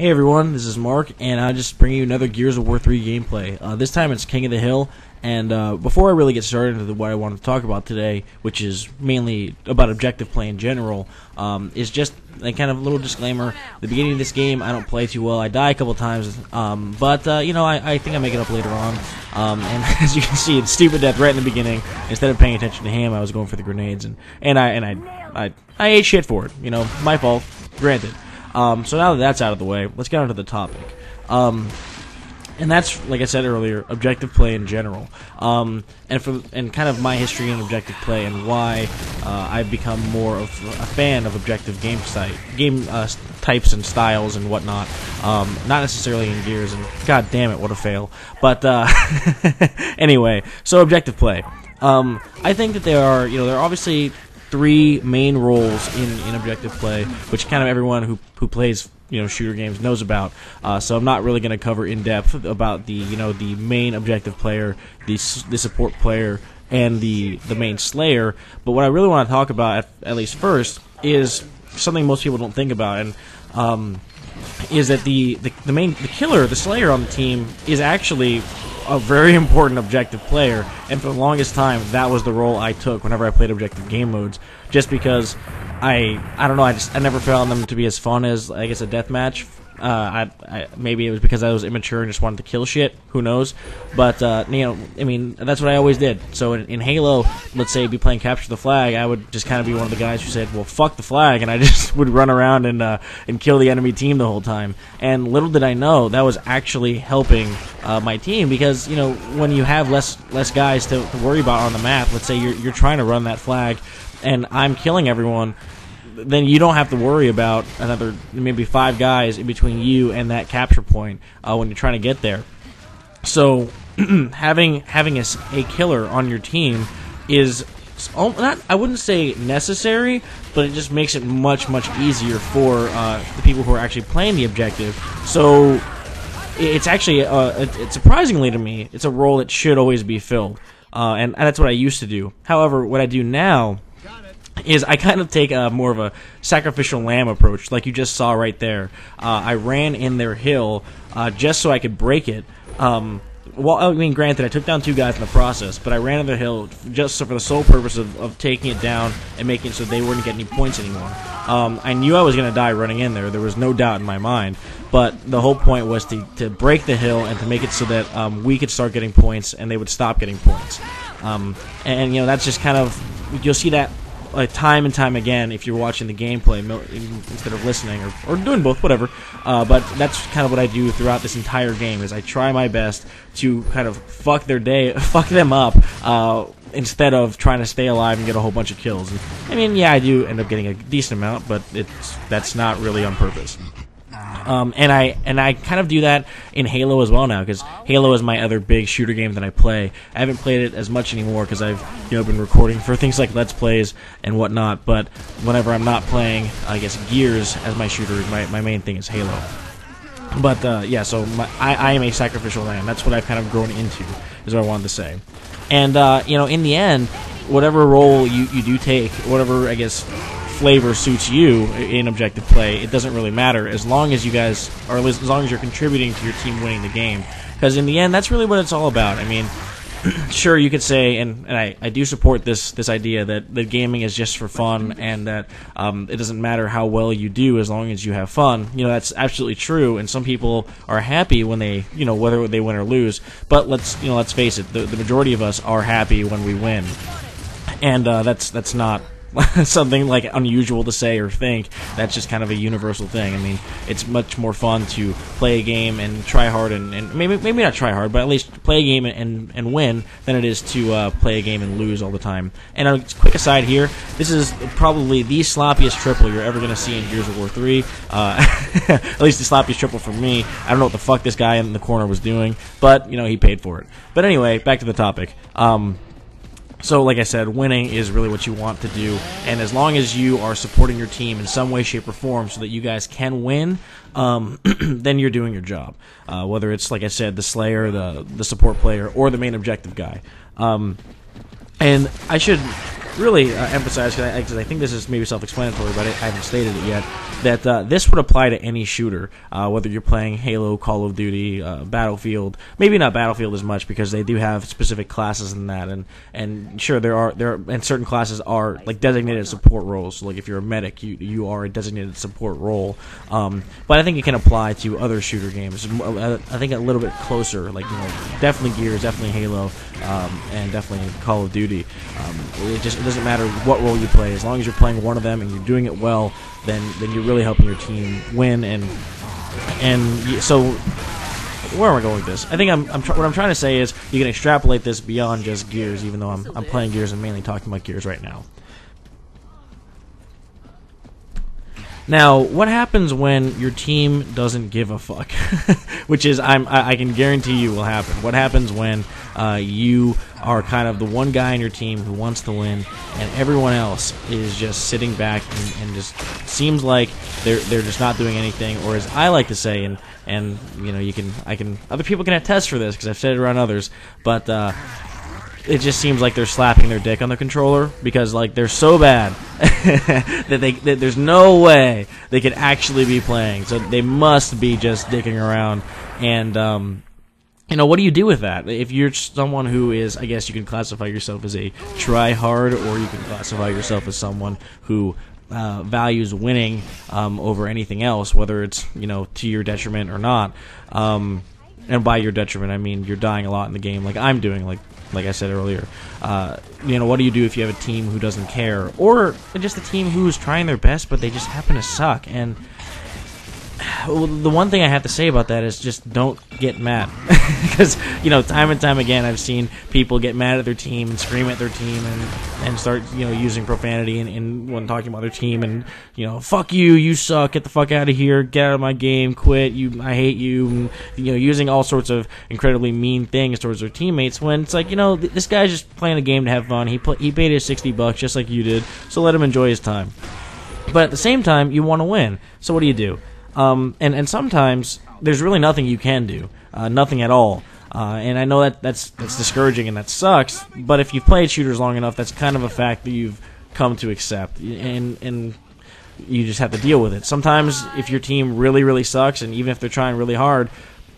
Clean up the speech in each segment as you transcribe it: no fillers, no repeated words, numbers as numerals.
Hey everyone, this is Mark, and I just bring you another Gears of War 3 gameplay. This time it's King of the Hill, and before I really get started into what I want to talk about today, which is mainly about objective play in general, is just a kind of little disclaimer. The beginning of this game, I don't play too well. I die a couple times, but you know, I think I make it up later on. And as you can see, it's stupid death right in the beginning. Instead of paying attention to him, I was going for the grenades, and I ate shit for it. You know, my fault, granted. So now that that's out of the way, let's get on to the topic. And that's, like I said earlier, objective play in general. And kind of my history in objective play and why I've become more of a fan of objective game types and styles and whatnot. Not necessarily in Gears, and god damn it, what a fail. But anyway, so objective play. I think that there are obviously three main roles in objective play, which kind of everyone who plays shooter games knows about. So I'm not really going to cover in depth about the main objective player, the support player, and the main slayer. But what I really want to talk about, at least first, is something most people don't think about, and is that the killer, the slayer on the team, is actually a very important objective player, and for the longest time that was the role I took whenever I played objective game modes, just because I don't know, I never found them to be as fun as, I guess, a deathmatch. Maybe it was because I was immature and just wanted to kill shit, who knows, but I mean, that's what I always did. So in Halo, let's say be playing Capture the Flag, I would just kind of be one of the guys who said, well, fuck the flag, and I just would run around and kill the enemy team the whole time. And little did I know, that was actually helping my team, because when you have less guys to worry about on the map, let's say you're trying to run that flag and I'm killing everyone, then you don't have to worry about another maybe 5 guys in between you and that capture point when you're trying to get there. So having a killer on your team is I wouldn't say necessary, but it just makes it much easier for the people who are actually playing the objective. So it's actually it's surprisingly to me, it's a role that should always be filled, and that's what I used to do. However, what I do now is I kind of take more of a sacrificial lamb approach, like you just saw right there. I ran in their hill just so I could break it. Well, I mean, granted, I took down 2 guys in the process, but I ran in their hill just for the sole purpose of taking it down and making it so they wouldn't get any points anymore. I knew I was going to die running in there. There was no doubt in my mind. But the whole point was to break the hill and to make it so that we could start getting points and they would stop getting points. And that's just kind of, you'll see that time and time again if you're watching the gameplay instead of listening or doing both, whatever. But that's kind of what I do throughout this entire game, is I try my best to kind of fuck them up, instead of trying to stay alive and get a whole bunch of kills. And, I mean, yeah, I do end up getting a decent amount, but that's not really on purpose. And I kind of do that in Halo as well now, because Halo is my other big shooter game that I play. I haven't played it as much anymore because I've been recording for things like Let's Plays and whatnot. But whenever I'm not playing, I guess, Gears as my shooter, my main thing is Halo. But yeah, so I am a sacrificial lamb. That's what I've kind of grown into, is what I wanted to say. And in the end, whatever role you do take, whatever, I guess, flavor suits you in objective play, it doesn't really matter, as long as you guys are, as long as you're contributing to your team winning the game, because in the end, that's really what it's all about. I mean, sure, you could say, and I do support this idea that gaming is just for fun, and that it doesn't matter how well you do as long as you have fun. That's absolutely true, and some people are happy when they, whether they win or lose. But let's face it, the majority of us are happy when we win, and that's not something like unusual to say or think. That's just kind of a universal thing. I mean, it's much more fun to play a game and try hard and maybe not try hard, but at least play a game and win, than it is to play a game and lose all the time. And a quick aside here, this is probably the sloppiest triple you're ever going to see in Gears of War 3. At least the sloppiest triple for me. I don't know what the fuck this guy in the corner was doing, but he paid for it. But anyway, back to the topic. So, like I said, winning is really what you want to do, and as long as you are supporting your team in some way, shape, or form so that you guys can win, then you're doing your job. Whether it's, like I said, the Slayer, the support player, or the main objective guy. And I should really emphasize, because I think this is maybe self-explanatory, but I haven't stated it yet, that this would apply to any shooter, whether you're playing Halo, Call of Duty, Battlefield. Maybe not Battlefield as much, because they do have specific classes in that, and sure, there are and certain classes are like designated support roles. So like if you're a medic, you are a designated support role. But I think it can apply to other shooter games. I think a little bit closer, like definitely Gears, definitely Halo, and definitely Call of Duty. It doesn't matter what role you play, as long as you're playing one of them and you're doing it well, then you're really helping your team win. So where am I going with this? I think what I'm trying to say is you can extrapolate this beyond just Gears, even though I'm playing Gears and mainly talking about Gears right now. Now, what happens when your team doesn't give a fuck? Which is, I can guarantee you will happen. What happens when you are kind of the one guy on your team who wants to win, and everyone else is just sitting back and just seems like they're just not doing anything, or as I like to say, and other people can attest for this because I've said it around others, but it just seems like they're slapping their dick on the controller because like they're so bad that there's no way they could actually be playing. So they must be just dicking around. And what do you do with that? If you're someone who is, I guess you can classify yourself as a try-hard, or you can classify yourself as someone who values winning over anything else, whether it's to your detriment or not. And by your detriment, I mean you're dying a lot in the game, like I'm doing, like I said earlier. What do you do if you have a team who doesn't care, or just a team who's trying their best but they just happen to suck? And the one thing I have to say about that is just don't get mad, because time and time again I've seen people get mad at their team and scream at their team and start using profanity and when talking about their team, and fuck you, you suck, get the fuck out of here, get out of my game, quit, I hate you, and, using all sorts of incredibly mean things towards their teammates, when it's like this guy's just playing a game to have fun. He paid his $60 just like you did, so let him enjoy his time. But at the same time, you want to win, so what do? And sometimes there's really nothing you can do, nothing at all. And I know that's discouraging and that sucks, but if you've played shooters long enough, that's kind of a fact that you've come to accept, and you just have to deal with it. Sometimes if your team really, really sucks, and even if they're trying really hard,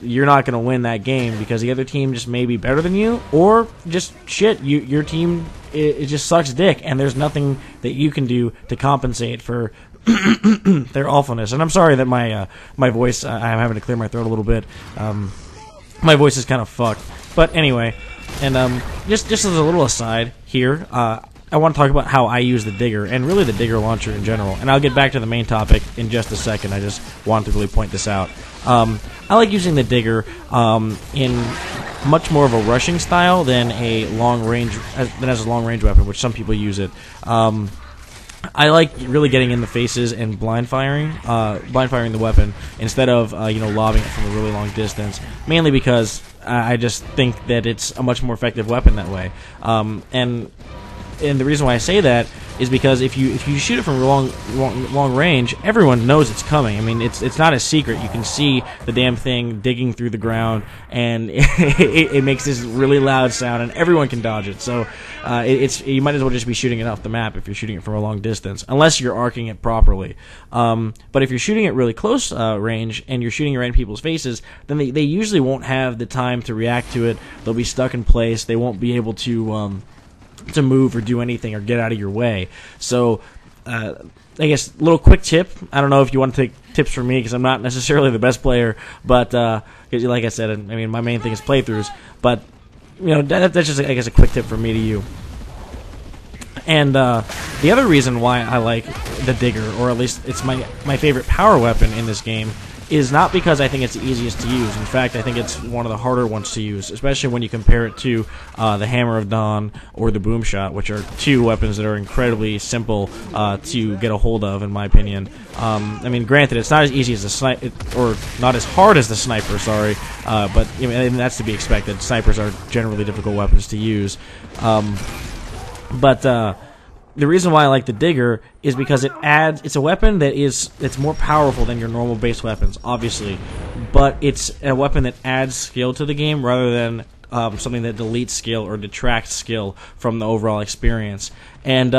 you're not going to win that game because the other team just may be better than you, or just shit, your team it just sucks dick, and there's nothing that you can do to compensate for their awfulness. And I'm sorry that my voice, I'm having to clear my throat a little bit. My voice is kind of fucked. But anyway, and just as a little aside here, I want to talk about how I use the Digger, and really the Digger launcher in general. And I'll get back to the main topic in just a second. I just wanted to really point this out. I like using the Digger in much more of a rushing style than as a long range weapon, which some people use it. I like really getting in the faces and blind firing the weapon instead of lobbing it from a really long distance. Mainly because I just think that it's a much more effective weapon that way. And the reason why I say that is because if you shoot it from long range, everyone knows it's coming. I mean, it's not a secret. You can see the damn thing digging through the ground, and it makes this really loud sound, and everyone can dodge it. So you might as well just be shooting it off the map if you're shooting it from a long distance, unless you're arcing it properly. But if you're shooting it really close range and you're shooting right in people's faces, then they usually won't have the time to react to it. They'll be stuck in place. They won't be able to move or do anything or get out of your way. So I guess little quick tip. I don't know if you want to take tips from me because I'm not necessarily the best player, but like I said, I mean, my main thing is playthroughs. But that's just, I guess, a quick tip from me to you. And the other reason why I like the Digger, or at least it's my favorite power weapon in this game, is not because I think it's the easiest to use. In fact, I think it's one of the harder ones to use, especially when you compare it to the Hammer of Dawn or the Boom Shot, which are two weapons that are incredibly simple to get a hold of, in my opinion. I mean, granted, it's not as easy as the sniper, or not as hard as the sniper, sorry, but and that's to be expected. Snipers are generally difficult weapons to use. The reason why I like the Digger is because it's a weapon it's more powerful than your normal base weapons, obviously, but it's a weapon that adds skill to the game rather than something that deletes skill or detracts skill from the overall experience. and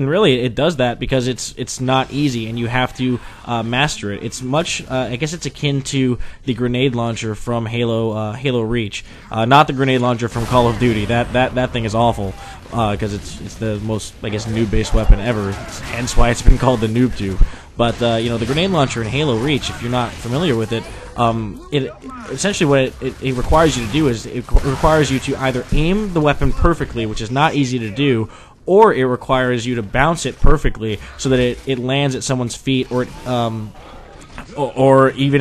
really it does that because it's not easy, and you have to master it. It's much, I guess it's akin to the grenade launcher from Halo Reach, not the grenade launcher from Call of Duty. That thing is awful because it's the most, I guess, noob-based weapon ever. Hence why it's been called the Noob Tube. But the grenade launcher in Halo Reach, if you're not familiar with it, it essentially what it requires you to do is it requires you to either aim the weapon perfectly, which is not easy to do, or it requires you to bounce it perfectly so that it lands at someone's feet, or even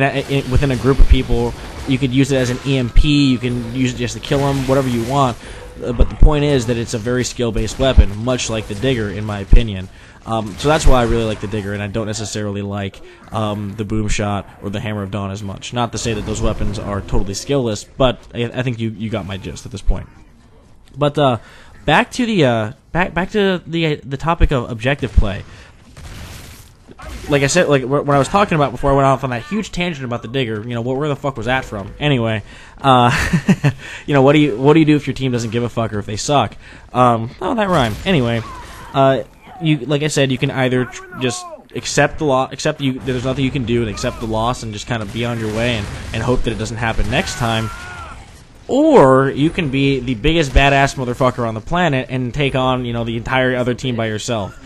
within a group of people. You could use it as an EMP. You can use it just to kill them, whatever you want. But the point is that it's a very skill-based weapon, much like the Digger, in my opinion. So that's why I really like the Digger, and I don't necessarily like the Boom Shot or the Hammer of Dawn as much. Not to say that those weapons are totally skillless, but I think you got my gist at this point. But back to the topic of objective play. Like I said, like when I was talking about before, I went off on that huge tangent about the Digger. Where the fuck was that from? Anyway, what do you do if your team doesn't give a fuck or if they suck? Oh, that rhymed. Anyway, like I said, you can either just accept the loss, there's nothing you can do, and accept the loss and just kind of be on your way and hope that it doesn't happen next time. Or you can be the biggest badass motherfucker on the planet and take on, the entire other team by yourself.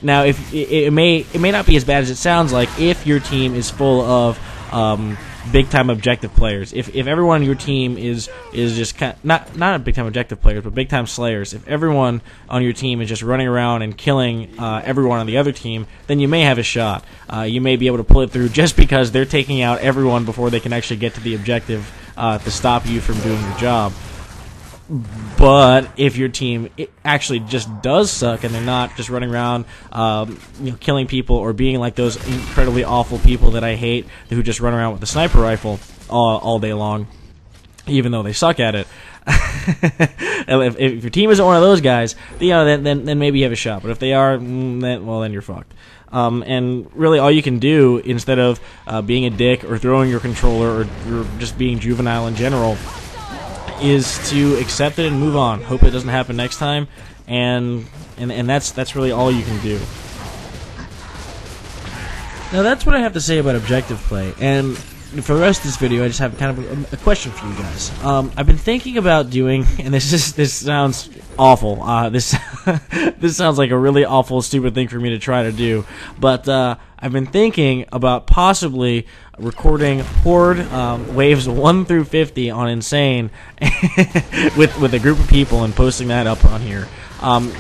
Now, if it may not be as bad as it sounds like if your team is full of big time objective players. If everyone on your team is just not big time objective players, but big time slayers. If everyone on your team is just running around and killing everyone on the other team, then you may have a shot. You may be able to pull it through just because they're taking out everyone before they can actually get to the objective to stop you from doing your job. But if your team actually just does suck and they're not just running around killing people or being like those incredibly awful people that I hate who just run around with a sniper rifle all day long, even though they suck at it. if your team isn't one of those guys, then maybe you have a shot. But if they are, then you're fucked. And really all you can do, instead of being a dick or throwing your controller or just being juvenile in general, is to accept it and move on. Hope it doesn't happen next time, and that's really all you can do. Now that's what I have to say about objective play, and for the rest of this video I just have kind of a question for you guys. I've been thinking about doing, and this sounds awful, this sounds like a really awful, stupid thing for me to try to do, but I've been thinking about possibly recording Horde waves 1 through 50 on Insane with a group of people and posting that up on here.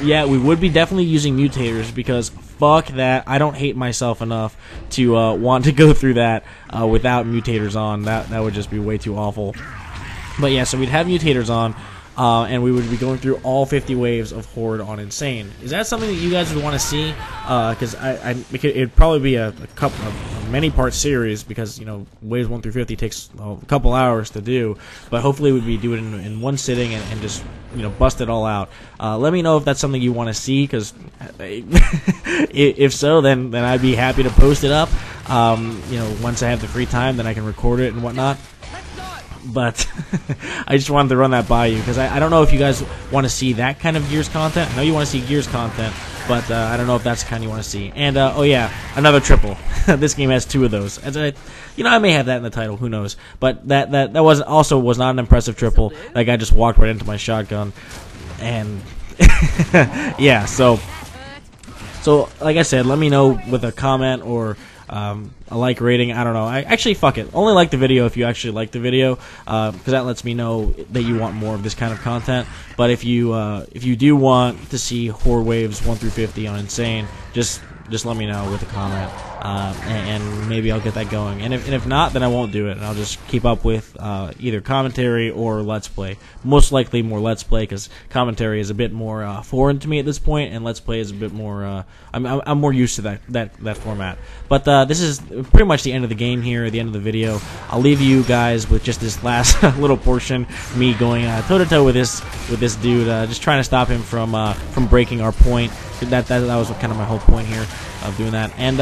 Yeah, we would be definitely using mutators because fuck that. I don't hate myself enough to want to go through that without mutators on. That would just be way too awful. But yeah, so we'd have mutators on. And we would be going through all 50 waves of Horde on Insane. Is that something that you guys would want to see? Because it'd probably be a couple of many-part series because waves 1 through 50 takes a couple hours to do. But hopefully we'd be doing it in one sitting and just bust it all out. Let me know if that's something you want to see, because if so, then I'd be happy to post it up. Once I have the free time, then I can record it and whatnot. But I just wanted to run that by you because I don't know if you guys want to see that kind of Gears content. I know you want to see Gears content, but I don't know if that's the kind you want to see. And oh yeah, another triple. This game has 2 of those. I may have that in the title. Who knows? But that was not an impressive triple. That guy just walked right into my shotgun, and yeah. So like I said, let me know with a comment or a like rating. I don't know. Actually, fuck it. Only like the video if you actually like the video, because that lets me know that you want more of this kind of content. But if you do want to see Horde waves 1 through 50 on Insane, just let me know with a comment, and maybe I'll get that going. And if not, then I won't do it, and I'll just keep up with either commentary or Let's Play. Most likely more Let's Play, because commentary is a bit more foreign to me at this point, and Let's Play is a bit more. I'm more used to that format. But this is pretty much the end of the game here, the end of the video. I'll leave you guys with just this last little portion, me going toe to toe with this dude, just trying to stop him from breaking our point. That was kind of my whole point here of doing that. And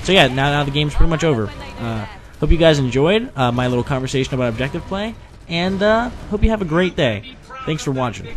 so yeah, now the game's pretty much over. Hope you guys enjoyed my little conversation about objective play, and hope you have a great day. Thanks for watching.